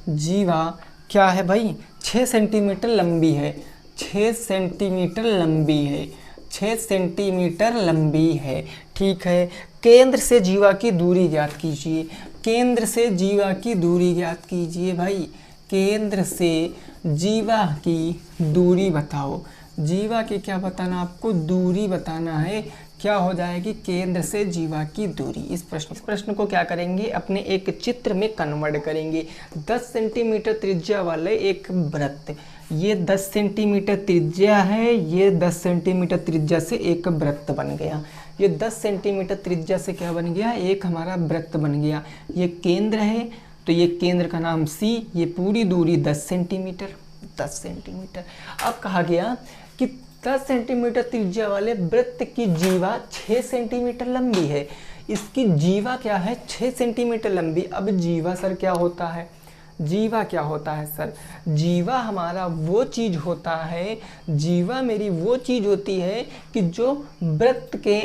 जीवा क्या है भाई 6 सेंटीमीटर लंबी है, 6 सेंटीमीटर लंबी है, 6 सेंटीमीटर लंबी है। ठीक है, केंद्र से जीवा की दूरी ज्ञात कीजिए, केंद्र से जीवा की दूरी ज्ञात कीजिए भाई, केंद्र से जीवा की दूरी बताओ। जीवा की क्या बताना आपको, दूरी बताना है। क्या हो जाएगी, केंद्र से जीवा की दूरी। इस प्रश्न को क्या करेंगे, अपने एक चित्र में कन्वर्ट करेंगे। 10 सेंटीमीटर त्रिज्या वाले एक वृत्त, ये 10 सेंटीमीटर त्रिज्या है, ये 10 सेंटीमीटर त्रिज्या से एक वृत्त बन गया। ये 10 सेंटीमीटर त्रिज्या से क्या बन गया, एक हमारा वृत्त बन गया। ये केंद्र है तो ये केंद्र का नाम C, ये पूरी दूरी 10 सेंटीमीटर, 10 सेंटीमीटर। अब कहा गया कि 10 सेंटीमीटर त्रिज्या वाले वृत्त की जीवा 6 सेंटीमीटर लंबी है। इसकी जीवा क्या है, 6 सेंटीमीटर लंबी। अब जीवा सर क्या होता है, जीवा क्या होता है सर, जीवा हमारा वो चीज़ होता है, जीवा मेरी वो चीज़ होती है कि जो वृत्त के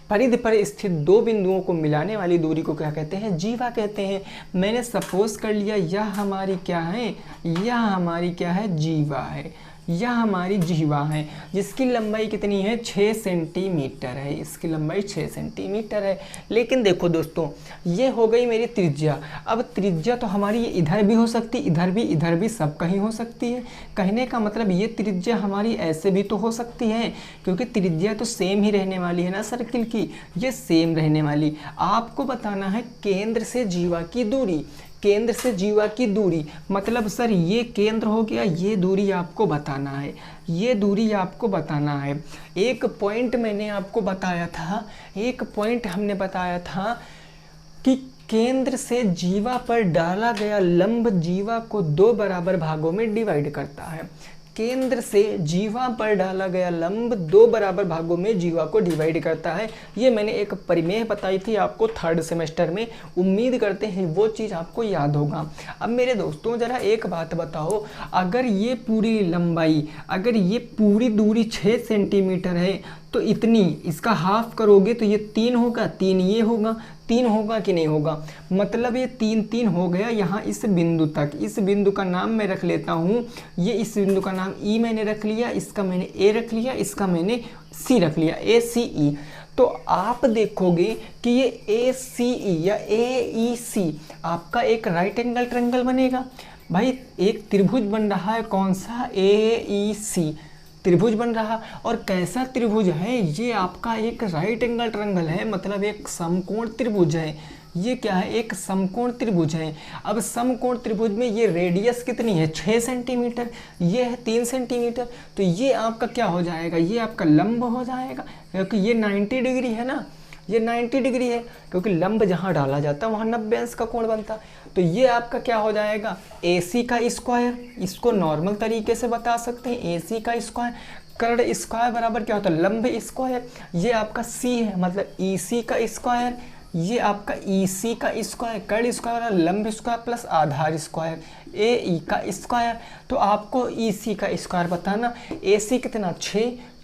परिधि पर स्थित दो बिंदुओं को मिलाने वाली दूरी को क्या कहते हैं, जीवा कहते हैं। मैंने सपोज कर लिया यह हमारी क्या है, यह हमारी क्या है, जीवा है, यह हमारी जीवा है, जिसकी लंबाई कितनी है, 6 सेंटीमीटर है, इसकी लंबाई 6 सेंटीमीटर है। लेकिन देखो दोस्तों, ये हो गई मेरी त्रिज्या। अब त्रिज्या तो हमारी ये इधर भी हो सकती, इधर भी सब कहीं हो सकती है। कहने का मतलब ये त्रिज्या हमारी ऐसे भी तो हो सकती है, क्योंकि त्रिज्या तो सेम ही रहने वाली है ना सर्किल की, ये सेम रहने वाली। आपको बताना है केंद्र से जीवा की दूरी, केंद्र से जीवा की दूरी मतलब सर ये केंद्र हो गया, ये दूरी आपको बताना है, ये दूरी आपको बताना है। एक पॉइंट मैंने आपको बताया था, एक पॉइंट हमने बताया था कि केंद्र से जीवा पर डाला गया लंब जीवा को 2 बराबर भागों में डिवाइड करता है। केंद्र से जीवा पर डाला गया लंब 2 बराबर भागों में जीवा को डिवाइड करता है। ये मैंने एक परिमेय बताई थी आपको 3rd सेमेस्टर में, उम्मीद करते हैं वो चीज़ आपको याद होगा। अब मेरे दोस्तों ज़रा एक बात बताओ, अगर ये पूरी लंबाई, अगर ये पूरी दूरी 6 सेंटीमीटर है तो इतनी, इसका हाफ करोगे तो ये 3 होगा, 3 ये होगा, 3 होगा कि नहीं होगा, मतलब ये 3 हो गया यहाँ इस बिंदु तक। इस बिंदु का नाम मैं रख लेता हूँ, ये इस बिंदु का नाम E मैंने रख लिया, इसका मैंने A रख लिया, इसका मैंने C रख लिया, ACE। तो आप देखोगे कि ये ACE या AEC आपका एक राइट एंगल ट्रायंगल बनेगा। भाई एक त्रिभुज बन रहा है, कौन सा, AEC त्रिभुज बन रहा। और कैसा त्रिभुज है, ये आपका एक राइट एंगल ट्रायंगल है, मतलब एक समकोण त्रिभुज है। ये क्या है, एक समकोण त्रिभुज है। अब समकोण त्रिभुज में ये रेडियस कितनी है, 6 सेंटीमीटर, ये है 3 सेंटीमीटर। तो ये आपका क्या हो जाएगा, ये आपका लंब हो जाएगा, क्योंकि ये 90 डिग्री है ना, ये 90 डिग्री है, क्योंकि लंब जहाँ डाला जाता है वहाँ 90 अंश का कोण बनता। तो ये आपका क्या हो जाएगा, AC का स्क्वायर, इसको नॉर्मल तरीके से बता सकते हैं AC का स्क्वायर। कर्ण स्क्वायर बराबर क्या होता है, लंब स्क्वायर। ये आपका C है, मतलब EC का स्क्वायर, ये आपका EC का स्क्वायर, कर्ण स्क्वायर, लंब स्क्वायर प्लस आधार स्क्वायर, AE का स्क्वायर। तो आपको EC का स्क्वायर बताना, AC कितना,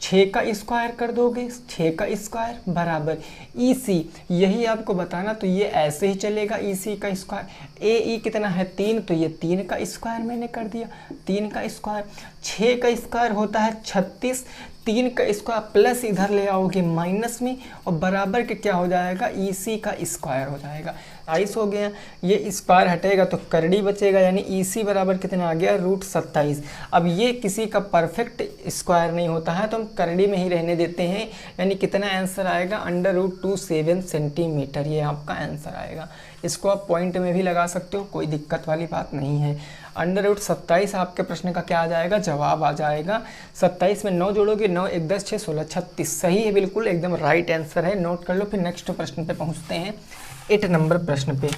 6 का स्क्वायर कर दोगे, 6 का स्क्वायर बराबर EC, यही आपको बताना। तो ये ऐसे ही चलेगा, EC का स्क्वायर। AE कितना है, 3, तो ये 3 का स्क्वायर मैंने कर दिया, 3 का स्क्वायर। 6 का स्क्वायर होता है 36, 3 का स्क्वायर प्लस इधर ले आओगे माइनस में, और बराबर के क्या हो जाएगा, EC का स्क्वायर हो जाएगा। 28 हो गया, ये स्क्वायर हटेगा तो करड़ी बचेगा, यानी EC बराबर कितना आ गया, √27। अब ये किसी का परफेक्ट स्क्वायर नहीं होता है तो हम करड़ी में ही रहने देते हैं, यानी कितना आंसर आएगा, √27 सेंटीमीटर, ये आपका आंसर आएगा। इसको आप पॉइंट में भी लगा सकते हो, कोई दिक्कत वाली बात नहीं है। √27 आपके प्रश्न का क्या आ जाएगा, जवाब आ जाएगा। 27 में 9 जोड़ोगे, 9 1 10 6 16 36, सही है, बिल्कुल एकदम राइट आंसर है, नोट कर लो। फिर नेक्स्ट प्रश्न पे पहुंचते हैं, 8 नंबर प्रश्न पे।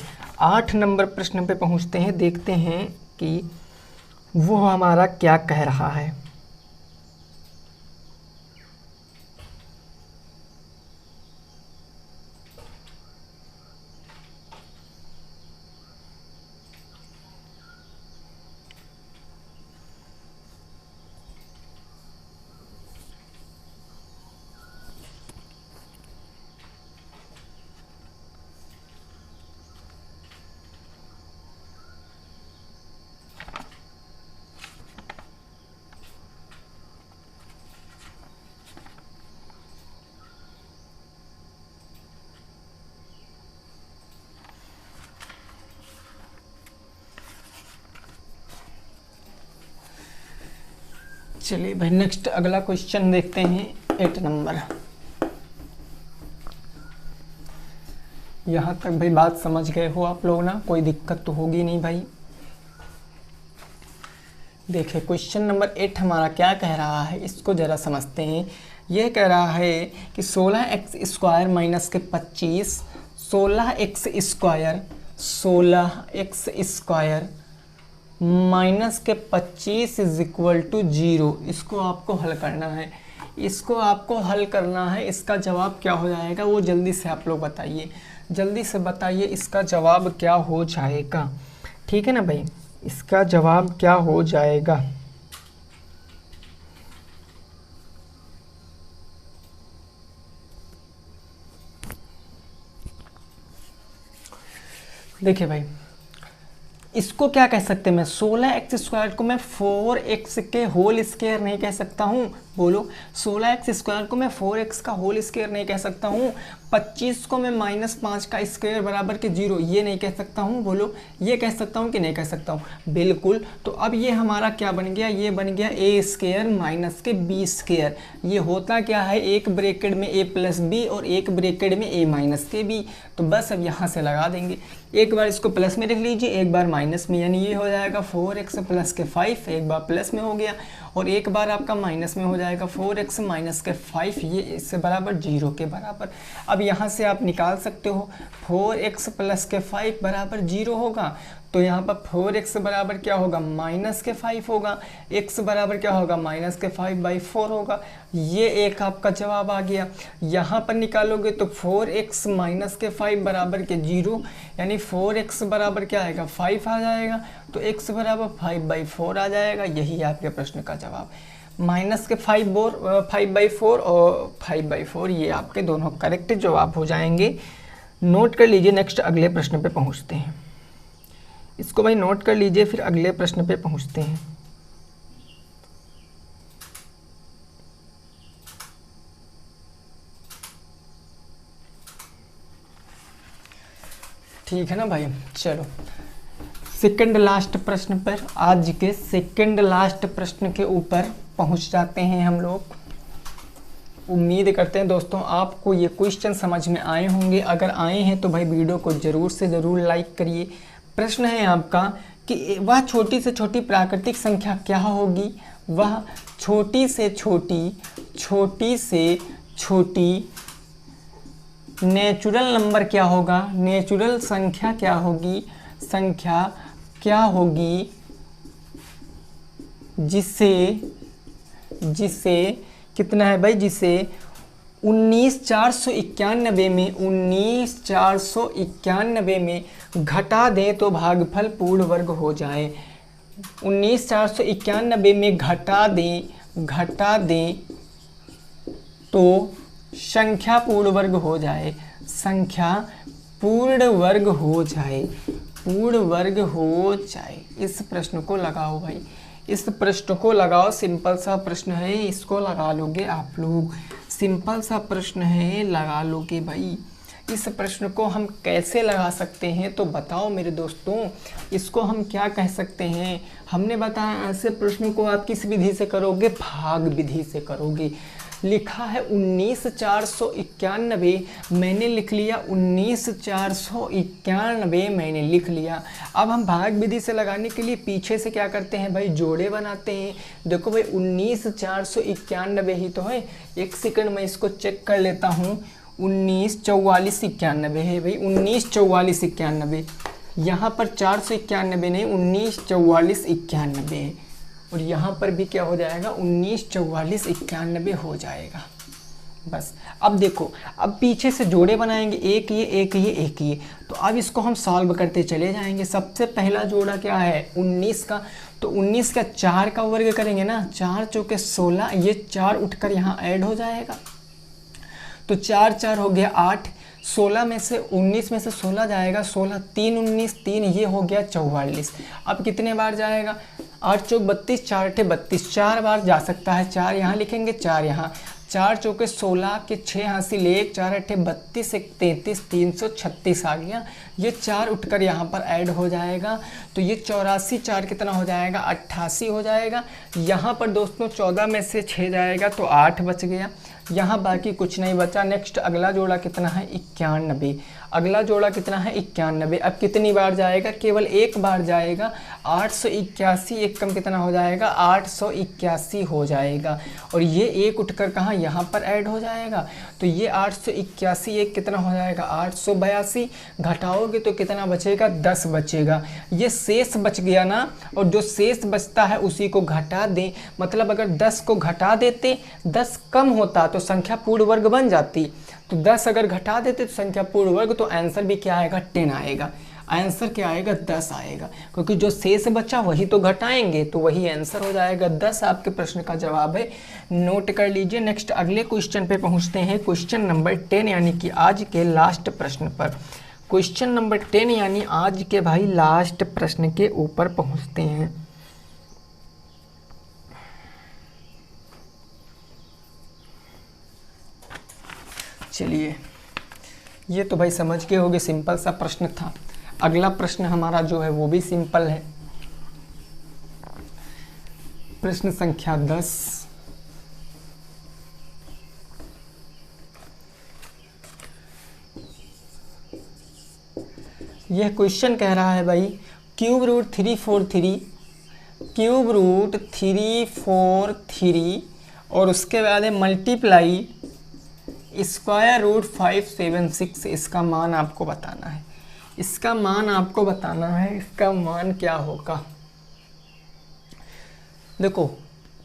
8 नंबर प्रश्न पे पहुंचते हैं, देखते हैं कि वो हमारा क्या कह रहा है। चलिए भाई नेक्स्ट अगला क्वेश्चन देखते हैं 8 नंबर। यहाँ तक भाई बात समझ गए हो आप लोग ना, कोई दिक्कत तो होगी नहीं भाई। देखिए क्वेश्चन नंबर 8 हमारा क्या कह रहा है, इसको ज़रा समझते हैं। ये कह रहा है कि 16x स्क्वायर माइनस के 25, 16x स्क्वायर माइनस के 25 इज इक्वल टू 0। इसको आपको हल करना है, इसको आपको हल करना है। इसका जवाब क्या हो जाएगा वो जल्दी से आप लोग बताइए, जल्दी से बताइए इसका जवाब क्या हो जाएगा। ठीक है ना भाई, इसका जवाब क्या हो जाएगा। देखिए भाई इसको क्या कह सकते हैं, मैं 16x स्क्वायर को मैं 4x के होल स्क्वायर नहीं कह सकता हूँ। बोलो 16x स्क्वायर को मैं 4x का होल स्क्वायर नहीं कह सकता हूँ। 25 को मैं -5 का स्क्वायर बराबर के 0 ये नहीं कह सकता हूँ। बोलो ये कह सकता हूँ कि नहीं कह सकता हूँ। बिल्कुल। तो अब ये हमारा क्या बन गया, ये बन गया a स्क्वायर माइनस के b स्क्वायर। ये होता क्या है, एक ब्रैकेट में a प्लस b और एक ब्रैकेट में a माइनस के b। तो बस अब यहाँ से लगा देंगे, एक बार इसको प्लस में लिख लीजिए, एक बार माइनस में, यानी ये हो जाएगा 4x प्लस के 5, एक बार प्लस में हो गया और एक बार आपका माइनस में हो जाएगा 4x माइनस के 5, ये इससे बराबर 0 के बराबर। अब यहाँ से आप निकाल सकते हो 4x प्लस के 5 बराबर 0 होगा, तो यहाँ पर 4x बराबर क्या होगा, माइनस के 5 होगा, x बराबर क्या होगा, माइनस के 5/4 होगा। ये एक आपका जवाब आ गया। यहाँ पर निकालोगे तो 4x माइनस के 5 बराबर के 0, यानी 4x बराबर क्या आएगा, 5 आ जाएगा, तो x बराबर 5/4 आ जाएगा। यही आपके प्रश्न का जवाब, माइनस के 5/4 और 5/4, ये आपके दोनों करेक्ट जवाब हो जाएंगे। नोट कर लीजिए, नेक्स्ट अगले प्रश्न पे पहुँचते हैं। इसको भाई नोट कर लीजिए, फिर अगले प्रश्न पे पहुंचते हैं। ठीक है ना भाई, चलो सेकंड लास्ट प्रश्न पर, आज के सेकंड लास्ट प्रश्न के ऊपर पहुंच जाते हैं हम लोग। उम्मीद करते हैं दोस्तों आपको ये क्वेश्चन समझ में आए होंगे। अगर आए हैं तो भाई वीडियो को ज़रूर से ज़रूर लाइक करिए। प्रश्न है आपका कि वह छोटी से छोटी प्राकृतिक संख्या क्या होगी, वह छोटी से छोटी नेचुरल नंबर क्या होगा, नेचुरल संख्या क्या होगी, संख्या क्या होगी जिसे कितना है भाई, जिसे 19,491 में घटा दें तो भागफल पूर्ण वर्ग हो जाए। 19,491 में घटा दें तो संख्या पूर्ण वर्ग हो जाए, संख्या पूर्ण वर्ग हो जाए, पूर्ण वर्ग हो जाए। इस प्रश्न को लगाओ भाई, इस प्रश्न को लगाओ। सिंपल सा प्रश्न है, इसको लगा लोगे आप लोग, सिंपल सा प्रश्न है, लगा लोगे भाई। इस प्रश्न को हम कैसे लगा सकते हैं तो बताओ मेरे दोस्तों, इसको हम क्या कह सकते हैं। हमने बताया ऐसे प्रश्न को आप किस विधि से करोगे, भाग विधि से करोगे। लिखा है 19,491, मैंने लिख लिया 19,491 मैंने लिख लिया। अब हम भाग विधि से लगाने के लिए पीछे से क्या करते हैं भाई, जोड़े बनाते हैं। देखो भाई 19,491 ही तो है। एक सेकंड मैं इसको चेक कर लेता हूँ। 19,4491 है भाई, 19,4491। यहाँ पर 491 नहीं, 19,4491 है। और यहाँ पर भी क्या हो जाएगा, 19,4491 हो जाएगा। बस अब देखो, अब पीछे से जोड़े बनाएंगे, एक ये एक ये एक ये। तो अब इसको हम सॉल्व करते चले जाएंगे। सबसे पहला जोड़ा क्या है, 19 का, तो 19 का 4 का वर्ग करेंगे ना, 4 चौके 16, ये 4 उठकर यहाँ ऐड हो जाएगा, तो 4 4 हो गया 8, 16 में से 19 में से 16 जाएगा, 16 3 19 3, ये हो गया 44। अब कितने बार जाएगा, 8 चौक 32, 4 8 32, 4 बार जा सकता है। 4 यहाँ लिखेंगे, 4 यहाँ, 4 चौके 16 के 6 हासिल 1, 4 अट्ठे 32, 1 33, 336 आ गया। ये 4 उठकर यहाँ पर ऐड हो जाएगा तो ये 84, 4 कितना हो जाएगा 88 हो जाएगा। यहाँ पर दोस्तों 14 में से 6 जाएगा तो 8 बच गया। यहाँ बाकी कुछ नहीं बचा। नेक्स्ट अगला जोड़ा कितना है 91। अगला जोड़ा कितना है 91। अब कितनी बार जाएगा, केवल एक बार जाएगा। 881 एक कम कितना हो जाएगा 881 हो जाएगा। और ये एक उठकर कहाँ यहाँ पर ऐड हो जाएगा तो ये 881 एक कितना हो जाएगा 882। घटाओगे तो कितना बचेगा 10 बचेगा। ये शेष बच गया ना, और जो शेष बचता है उसी को घटा दें। मतलब अगर 10 को घटा देते 10 कम होता तो संख्या पूर्ण वर्ग बन जाती, तो 10 अगर घटा देते तो संख्या पूर्ण वर्ग, तो आंसर भी क्या आएगा 10 आएगा। आंसर क्या आएगा 10 आएगा, क्योंकि जो शेष बचा वही तो घटाएंगे तो वही आंसर हो जाएगा 10। आपके प्रश्न का जवाब है, नोट कर लीजिए। नेक्स्ट अगले क्वेश्चन पे पहुंचते हैं, क्वेश्चन नंबर 10 यानी कि आज के लास्ट प्रश्न पर। क्वेश्चन नंबर 10 यानी आज के भाई लास्ट प्रश्न के ऊपर पहुंचते हैं। चलिए, ये तो भाई समझ के होगे, सिंपल सा प्रश्न था। अगला प्रश्न हमारा जो है वो भी सिंपल है। प्रश्न संख्या 10। यह क्वेश्चन कह रहा है भाई क्यूब रूट 343 और उसके बाद है मल्टीप्लाई स्क्वायर रूट 576। इसका मान आपको बताना है। इसका मान आपको बताना है, इसका मान क्या होगा। देखो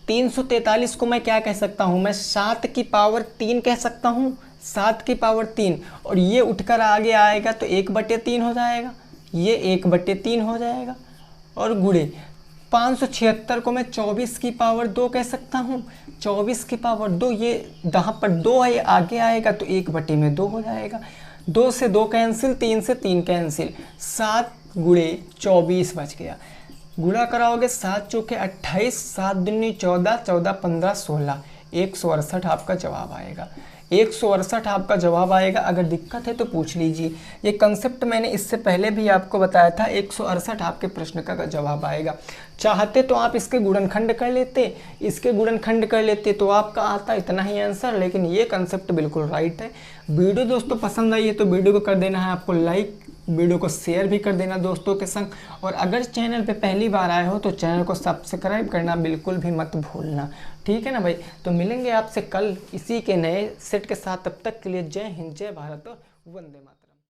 343 को मैं क्या कह सकता हूँ, मैं 7 की पावर 3 कह सकता हूँ, 7 की पावर 3, और ये उठकर आगे आएगा तो 1/3 हो जाएगा, ये 1/3 हो जाएगा। और गुणे 576 को मैं 24 की पावर 2 कह सकता हूँ, 24 की पावर 2, ये यहाँ पर 2 है आगे आएगा तो 1/2 हो जाएगा। 2 से 2 कैंसिल, 3 से 3 कैंसिल, 7 गुणे 24 बच गया। गुणा कराओगे 7 चौके 28, 7 दूनी 14, 14 15 16, 168 आपका जवाब आएगा। 168 आपका जवाब आएगा। अगर दिक्कत है तो पूछ लीजिए। ये कंसेप्ट मैंने इससे पहले भी आपको बताया था। 168 आपके प्रश्न का जवाब आएगा। चाहते तो आप इसके गुणनखंड कर लेते, इसके गुणनखंड कर लेते तो आपका आता इतना ही आंसर, लेकिन ये कंसेप्ट बिल्कुल राइट है। वीडियो दोस्तों पसंद आई है तो वीडियो को कर देना है आपको लाइक, वीडियो को शेयर भी कर देना दोस्तों के संग, और अगर चैनल पे पहली बार आए हो तो चैनल को सब्सक्राइब करना बिल्कुल भी मत भूलना, ठीक है ना भाई। तो मिलेंगे आपसे कल इसी के नए सेट के साथ, तब तक के लिए जय हिंद, जय भारत और वंदे मातरम।